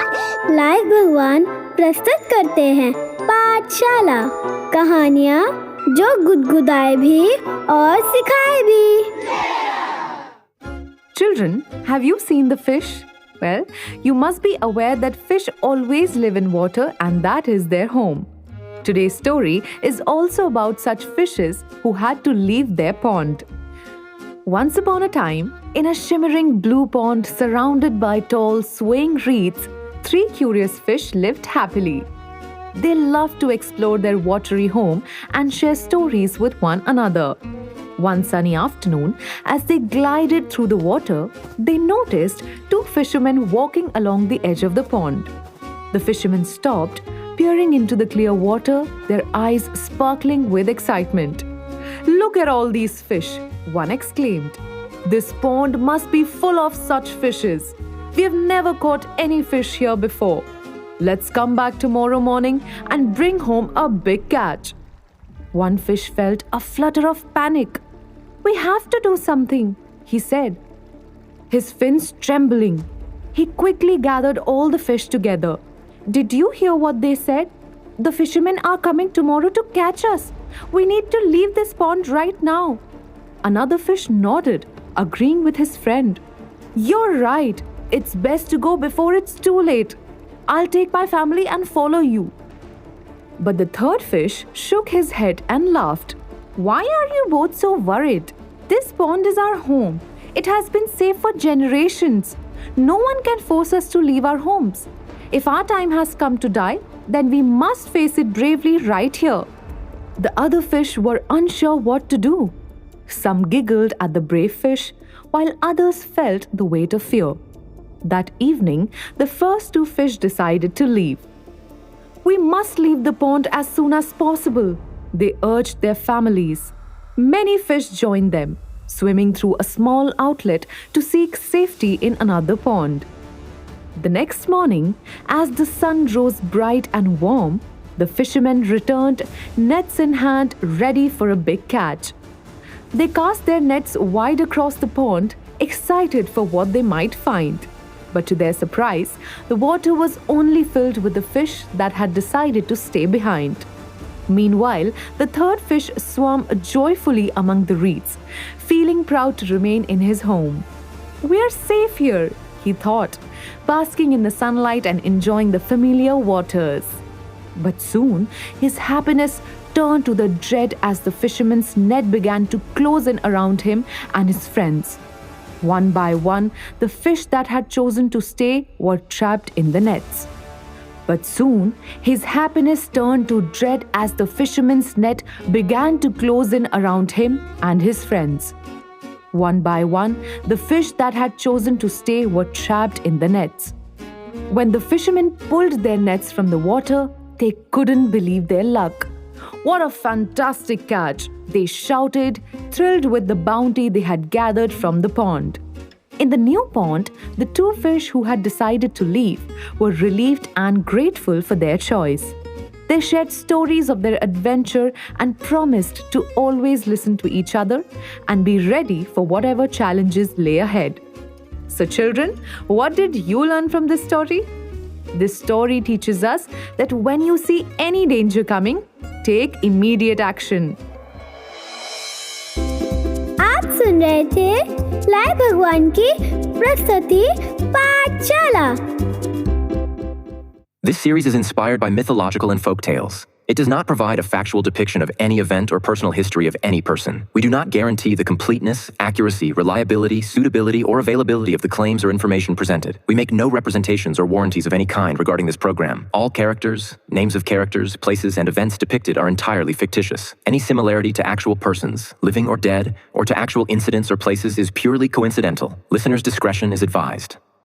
Live भगवान प्रस्तुत करते हैं पाठशाला, कहानियाँ जो गुदगुदाए भी और सिखाए भी। Children, have you seen the fish? Well, you must be aware that fish always live in water and that is their home. Today's story is also about such fishes who had to leave their pond. Once upon a time, in a shimmering blue pond surrounded by tall, swaying reeds, 3 curious fish lived happily. They loved to explore their watery home and share stories with one another. One sunny afternoon, as they glided through the water, they noticed 2 fishermen walking along the edge of the pond. The fishermen stopped, peering into the clear water, their eyes sparkling with excitement. "Look at all these fish," one exclaimed. "This pond must be full of such fishes. We have never caught any fish here before. Let's come back tomorrow morning and bring home a big catch." One fish felt a flutter of panic. "We have to do something," he said, his fins trembling. He quickly gathered all the fish together. "Did you hear what they said? The fishermen are coming tomorrow to catch us. We need to leave this pond right now." Another fish nodded, agreeing with his friend. "You're right. It's best to go before it's too late. I'll take my family and follow you." But the third fish shook his head and laughed. "Why are you both so worried? This pond is our home. It has been safe for generations. No one can force us to leave our homes. If our time has come to die, then we must face it bravely right here." The other fish were unsure what to do. Some giggled at the brave fish, while others felt the weight of fear. That evening, the first 2 fish decided to leave. "We must leave the pond as soon as possible," they urged their families. Many fish joined them, swimming through a small outlet to seek safety in another pond. The next morning, as the sun rose bright and warm, the fishermen returned, nets in hand, ready for a big catch. They cast their nets wide across the pond, excited for what they might find. But to their surprise, the water was only filled with the fish that had decided to stay behind. Meanwhile, the third fish swam joyfully among the reeds, feeling proud to remain in his home. "We're safe here," he thought, basking in the sunlight and enjoying the familiar waters. But soon, his happiness turned to the dread as the fisherman's net began to close in around him and his friends. One by one, the fish that had chosen to stay were trapped in the nets. But soon, his happiness turned to dread as the fisherman's net began to close in around him and his friends. One by one, the fish that had chosen to stay were trapped in the nets. When the fishermen pulled their nets from the water, they couldn't believe their luck. "What a fantastic catch!" they shouted, thrilled with the bounty they had gathered from the pond. In the new pond, the 2 fish who had decided to leave were relieved and grateful for their choice. They shared stories of their adventure and promised to always listen to each other and be ready for whatever challenges lay ahead. So children, what did you learn from this story? This story teaches us that when you see any danger coming, take immediate action. आप सुन रहे थे live भगवान की प्रस्तुति पाठशाला। This series is inspired by mythological and folk tales. It does not provide a factual depiction of any event or personal history of any person. We do not guarantee the completeness, accuracy, reliability, suitability, or availability of the claims or information presented. We make no representations or warranties of any kind regarding this program. All characters, names of characters, places, and events depicted are entirely fictitious. Any similarity to actual persons, living or dead, or to actual incidents or places is purely coincidental. Listeners' discretion is advised.